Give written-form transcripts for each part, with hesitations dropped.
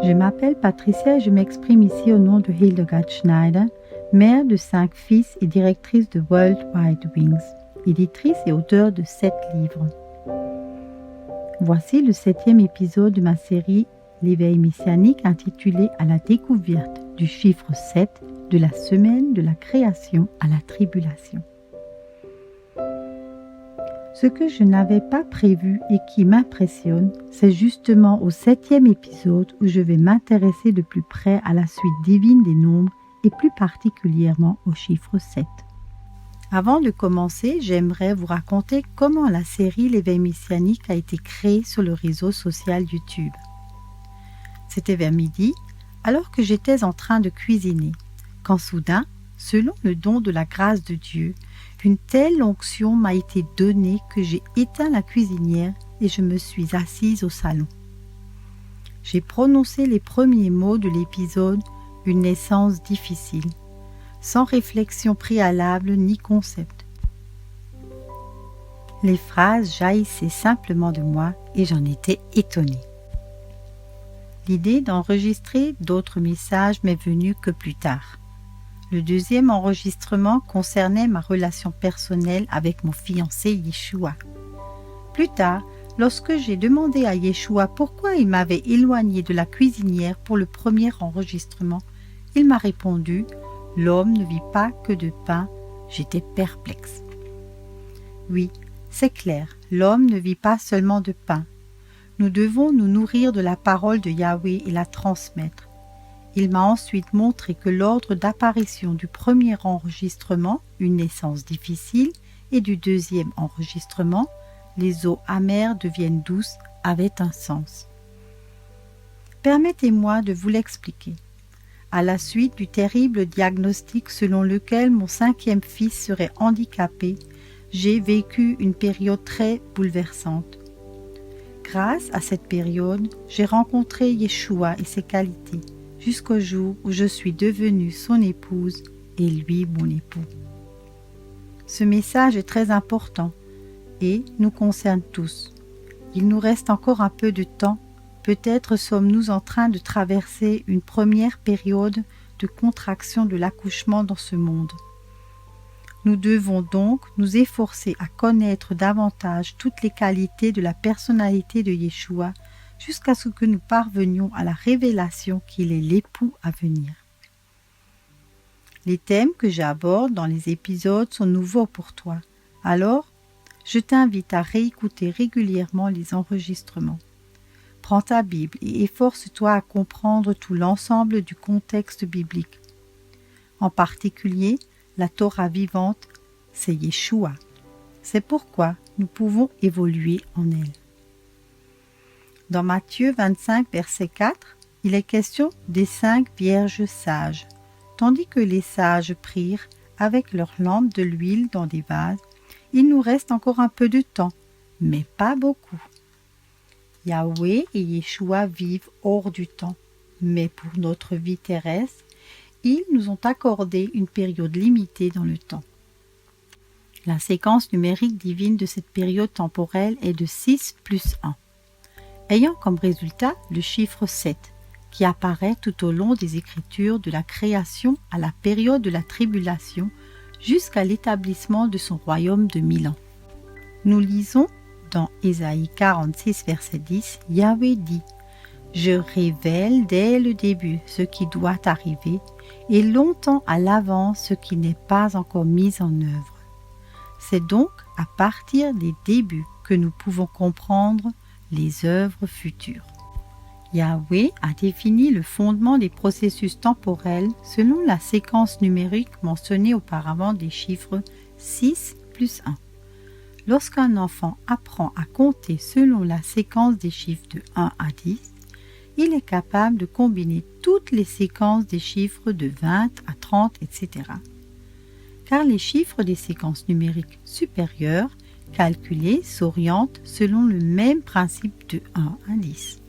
Je m'appelle Patricia et je m'exprime ici au nom de Hildegard Schneider, mère de 5 fils et directrice de World Wide Wings, éditrice et auteure de 7 livres. Voici le 7e épisode de ma série L'éveil messianique intitulé À la découverte du chiffre 7 de la semaine de la création à la tribulation. Ce que je n'avais pas prévu et qui m'impressionne, c'est justement au 7e épisode où je vais m'intéresser de plus près à la suite divine des nombres et plus particulièrement au chiffre 7. Avant de commencer, j'aimerais vous raconter comment la série L'éveil messianique a été créée sur le réseau social YouTube. C'était vers midi, alors que j'étais en train de cuisiner, quand soudain, selon le don de la grâce de Dieu, une telle onction m'a été donnée que j'ai éteint la cuisinière et je me suis assise au salon. J'ai prononcé les premiers mots de l'épisode « Une naissance difficile », sans réflexion préalable ni concept. Les phrases jaillissaient simplement de moi et j'en étais étonnée. L'idée d'enregistrer d'autres messages m'est venue que plus tard. Le deuxième enregistrement concernait ma relation personnelle avec mon fiancé Yeshua. Plus tard, lorsque j'ai demandé à Yeshua pourquoi il m'avait éloignée de la cuisinière pour le premier enregistrement, il m'a répondu « L'homme ne vit pas que de pain ». J'étais perplexe. Oui, c'est clair, l'homme ne vit pas seulement de pain. Nous devons nous nourrir de la parole de Yahweh et la transmettre. Il m'a ensuite montré que l'ordre d'apparition du premier enregistrement, une naissance difficile, et du deuxième enregistrement, les eaux amères deviennent douces, avait un sens. Permettez-moi de vous l'expliquer. À la suite du terrible diagnostic selon lequel mon 5e fils serait handicapé, j'ai vécu une période très bouleversante. Grâce à cette période, j'ai rencontré Yeshua et ses qualités, jusqu'au jour où je suis devenue son épouse et lui mon époux. Ce message est très important et nous concerne tous. Il nous reste encore un peu de temps. Peut-être sommes-nous en train de traverser une première période de contraction de l'accouchement dans ce monde. Nous devons donc nous efforcer à connaître davantage toutes les qualités de la personnalité de Yeshua jusqu'à ce que nous parvenions à la révélation qu'il est l'époux à venir. Les thèmes que j'aborde dans les épisodes sont nouveaux pour toi. Alors, je t'invite à réécouter régulièrement les enregistrements. Prends ta Bible et efforce-toi à comprendre tout l'ensemble du contexte biblique. En particulier, la Torah vivante, c'est Yeshua. C'est pourquoi nous pouvons évoluer en elle. Dans Matthieu 25, verset 4, il est question des 5 vierges sages, tandis que les sages prirent avec leurs lampes de l'huile dans des vases. Il nous reste encore un peu de temps, mais pas beaucoup. Yahweh et Yeshua vivent hors du temps, mais pour notre vie terrestre, ils nous ont accordé une période limitée dans le temps. La séquence numérique divine de cette période temporelle est de 6 plus 1, ayant comme résultat le chiffre 7, qui apparaît tout au long des Écritures de la création à la période de la tribulation jusqu'à l'établissement de son royaume de 1000 ans. Nous lisons dans Ésaïe 46, verset 10, Yahweh dit « Je révèle dès le début ce qui doit arriver et longtemps à l'avance ce qui n'est pas encore mis en œuvre. » C'est donc à partir des débuts que nous pouvons comprendre les œuvres futures. Yahweh a défini le fondement des processus temporels selon la séquence numérique mentionnée auparavant des chiffres 6 plus 1. Lorsqu'un enfant apprend à compter selon la séquence des chiffres de 1 à 10, il est capable de combiner toutes les séquences des chiffres de 20 à 30, etc. Car les chiffres des séquences numériques supérieures calculées s'orientent selon le même principe de 1 à 10.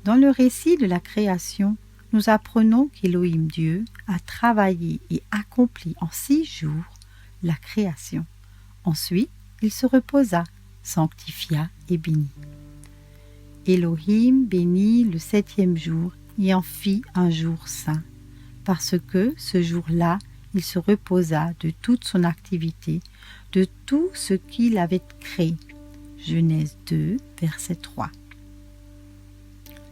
Dans le récit de la création, nous apprenons qu'Élohim Dieu a travaillé et accompli en 6 jours la création. Ensuite, il se reposa, sanctifia et bénit. Elohim bénit le 7e jour et en fit un jour saint, parce que ce jour-là, il se reposa de toute son activité, de tout ce qu'il avait créé. Genèse 2, verset 3.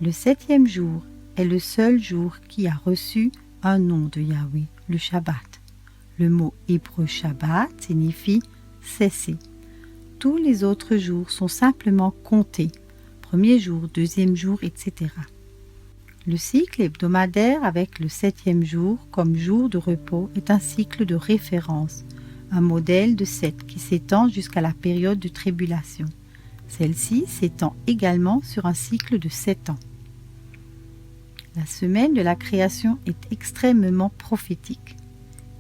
Le 7e jour est le seul jour qui a reçu un nom de Yahweh, le Shabbat. Le mot hébreu Shabbat signifie cesser. Tous les autres jours sont simplement comptés, premier jour, deuxième jour, etc. Le cycle hebdomadaire avec le 7e jour comme jour de repos est un cycle de référence, un modèle de 7 qui s'étend jusqu'à la période de tribulation. Celle-ci s'étend également sur un cycle de 7 ans. La semaine de la création est extrêmement prophétique.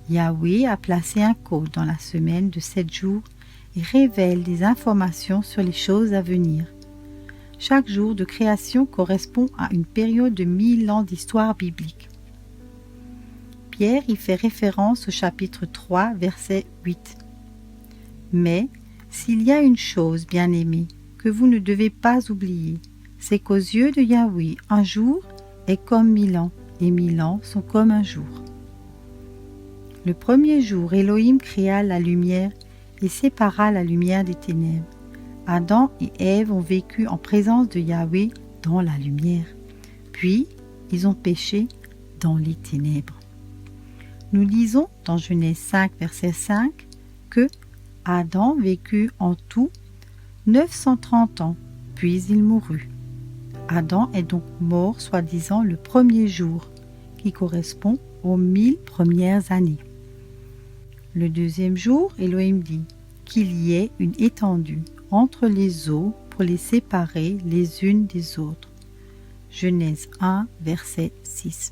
Yahweh a placé un code dans la semaine de 7 jours et révèle des informations sur les choses à venir. Chaque jour de création correspond à une période de 1000 ans d'histoire biblique. Pierre y fait référence au chapitre 3, verset 8. Mais, s'il y a une chose, bien-aimée, que vous ne devez pas oublier, c'est qu'aux yeux de Yahweh, un jour est comme 1000 ans, et 1000 ans sont comme un jour. Le premier jour, Elohim créa la lumière et sépara la lumière des ténèbres. Adam et Ève ont vécu en présence de Yahweh dans la lumière. Puis, ils ont péché dans les ténèbres. Nous lisons dans Genèse 5, verset 5, que Adam vécut en tout 930 ans, puis il mourut. Adam est donc mort, soi-disant, le premier jour, qui correspond aux 1000 premières années. Le deuxième jour, Elohim dit qu'il y ait une étendue entre les eaux pour les séparer les unes des autres. Genèse 1, verset 6.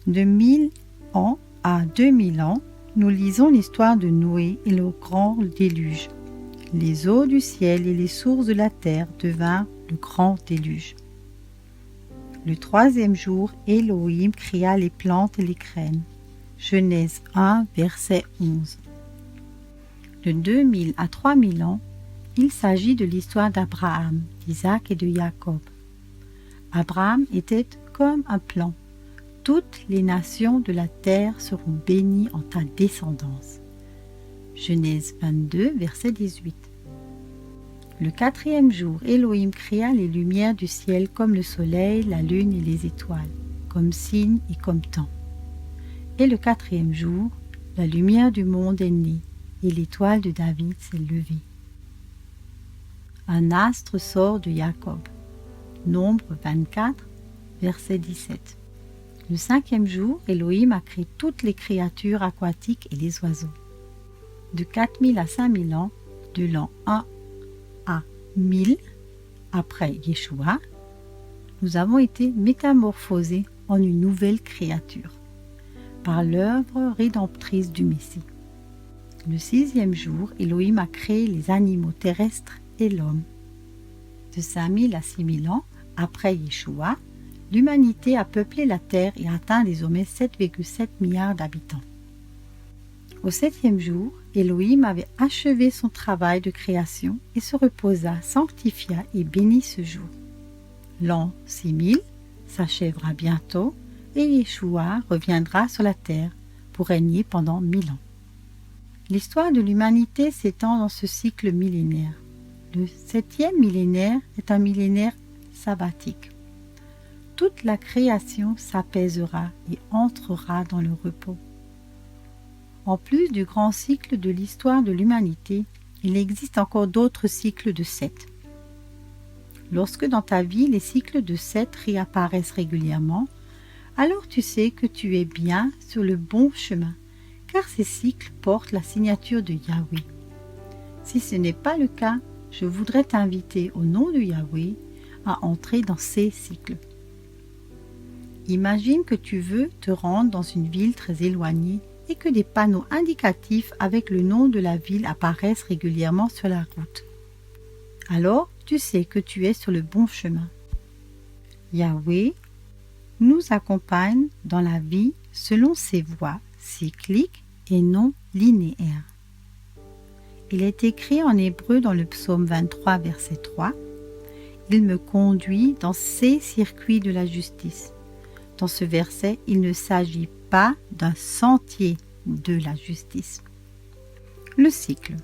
De 1000 ans à 2000 ans, nous lisons l'histoire de Noé et le grand déluge. Les eaux du ciel et les sources de la terre devinrent le grand déluge. Le troisième jour, Elohim créa les plantes et les graines. Genèse 1, verset 11. De 2000 à 3000 ans, il s'agit de l'histoire d'Abraham, d'Isaac et de Jacob. Abraham était comme un plan. Toutes les nations de la terre seront bénies en ta descendance. Genèse 22, verset 18. Le quatrième jour, Elohim créa les lumières du ciel comme le soleil, la lune et les étoiles, comme signes et comme temps. Et le quatrième jour, la lumière du monde est née, et l'étoile de David s'est levée. Un astre sort de Jacob. Nombre 24, verset 17. Le cinquième jour, Elohim a créé toutes les créatures aquatiques et les oiseaux. De 4000 à 5000 ans, de l'an 1 à 1000, après Yeshua, nous avons été métamorphosés en une nouvelle créature, par l'œuvre rédemptrice du Messie. Le sixième jour, Elohim a créé les animaux terrestres et l'homme. De 5000 à 6000 ans, après Yeshua, l'humanité a peuplé la terre et atteint désormais 7,7 milliards d'habitants. Au septième jour, Elohim avait achevé son travail de création et se reposa, sanctifia et bénit ce jour. L'an 6000 s'achèvera bientôt et Yeshua reviendra sur la terre pour régner pendant 1000 ans. L'histoire de l'humanité s'étend dans ce cycle millénaire. Le 7e millénaire est un millénaire sabbatique. Toute la création s'apaisera et entrera dans le repos. En plus du grand cycle de l'histoire de l'humanité, il existe encore d'autres cycles de 7. Lorsque dans ta vie les cycles de 7 réapparaissent régulièrement, alors tu sais que tu es bien sur le bon chemin, car ces cycles portent la signature de Yahweh. Si ce n'est pas le cas, je voudrais t'inviter au nom de Yahweh à entrer dans ces cycles. Imagine que tu veux te rendre dans une ville très éloignée et que des panneaux indicatifs avec le nom de la ville apparaissent régulièrement sur la route. Alors, tu sais que tu es sur le bon chemin. Yahweh nous accompagne dans la vie selon ses voies cycliques et non linéaires. Il est écrit en hébreu dans le psaume 23, verset 3. Il me conduit dans ses circuits de la justice. Dans ce verset, il ne s'agit pas d'un sentier de la justice. Le cycle.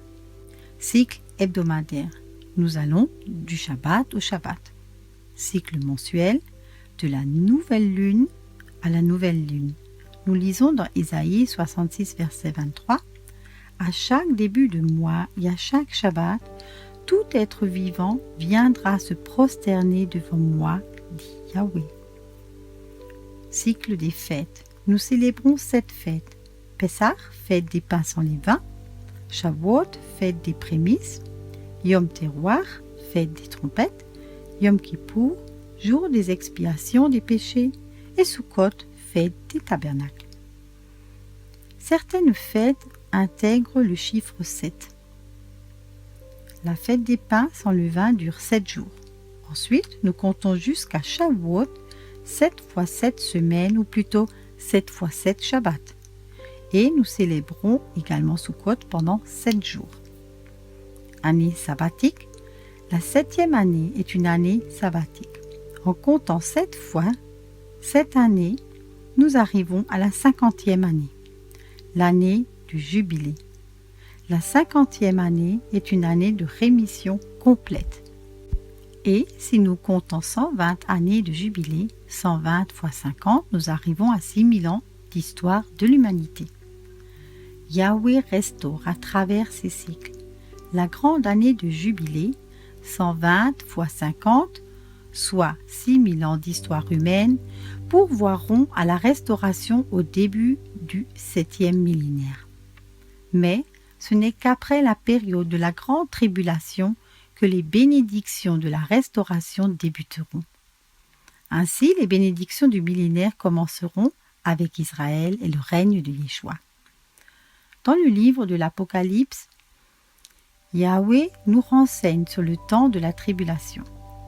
Cycle hebdomadaire. Nous allons du Shabbat au Shabbat. Cycle mensuel, de la nouvelle lune à la nouvelle lune. Nous lisons dans Isaïe 66, verset 23. À chaque début de mois et à chaque Shabbat, tout être vivant viendra se prosterner devant moi, dit Yahweh. Cycle des fêtes. Nous célébrons 7 fêtes. Pessah, fête des pains sans levain. Shavuot, fête des prémices. Yom Teruah, fête des trompettes. Yom Kippour, jour des expiations des péchés. Et Sukkot, fête des tabernacles. Certaines fêtes intègrent le chiffre 7. La fête des pains sans levain dure 7 jours. Ensuite, nous comptons jusqu'à Shavuot, 7 fois 7 semaines, ou plutôt 7 fois 7 Shabbat. Et nous célébrons également Sukkot pendant 7 jours. Année sabbatique. La 7e année est une année sabbatique. En comptant 7 fois cette année, nous arrivons à la 50e année, l'année du jubilé. La 50e année est une année de rémission complète. Et si nous comptons 120 années de jubilé, 120 fois 50, nous arrivons à 6000 ans d'histoire de l'humanité. Yahweh restaure à travers ces cycles. La grande année de jubilé, 120 fois 50, soit 6000 ans d'histoire humaine, pourvoiront à la restauration au début du 7e millénaire. Mais ce n'est qu'après la période de la grande tribulation que les bénédictions de la restauration débuteront. Ainsi, les bénédictions du millénaire commenceront avec Israël et le règne de Yeshua. Dans le livre de l'Apocalypse, Yahweh nous renseigne sur le temps de la tribulation.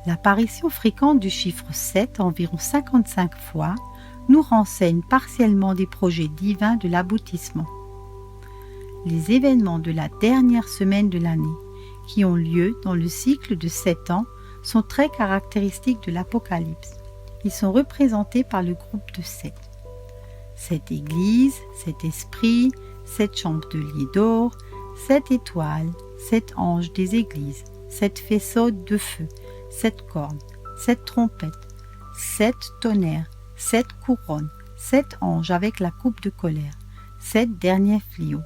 L'apparition fréquente du chiffre 7, environ 55 fois, nous renseigne partiellement des projets divins de l'aboutissement. Les événements de la dernière semaine de l'année, qui ont lieu dans le cycle de 7 ans, sont très caractéristiques de l'Apocalypse. Ils sont représentés par le groupe de 7. 7 églises, 7 esprits, 7 chambres de lits d'or, 7 étoiles, 7 anges des églises, 7 faisceaux de feu, 7 cornes, 7 trompettes, 7 tonnerres, 7 couronnes, 7 anges avec la coupe de colère, 7 derniers fléaux,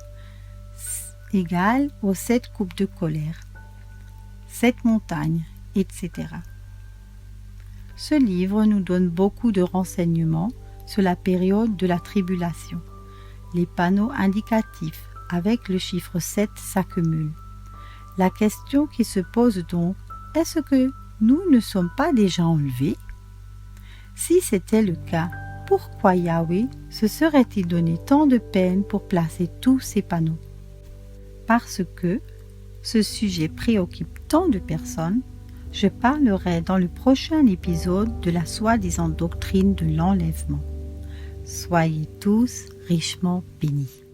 égales aux 7 coupes de colère, 7 montagnes, etc. Ce livre nous donne beaucoup de renseignements sur la période de la tribulation. Les panneaux indicatifs avec le chiffre 7 s'accumulent. La question qui se pose donc, est-ce que nous ne sommes pas déjà enlevés? Si c'était le cas, pourquoi Yahweh se serait-il donné tant de peine pour placer tous ces panneaux? Parce que ce sujet préoccupe tant de personnes, je parlerai dans le prochain épisode de la soi-disant doctrine de l'enlèvement. Soyez tous richement bénis.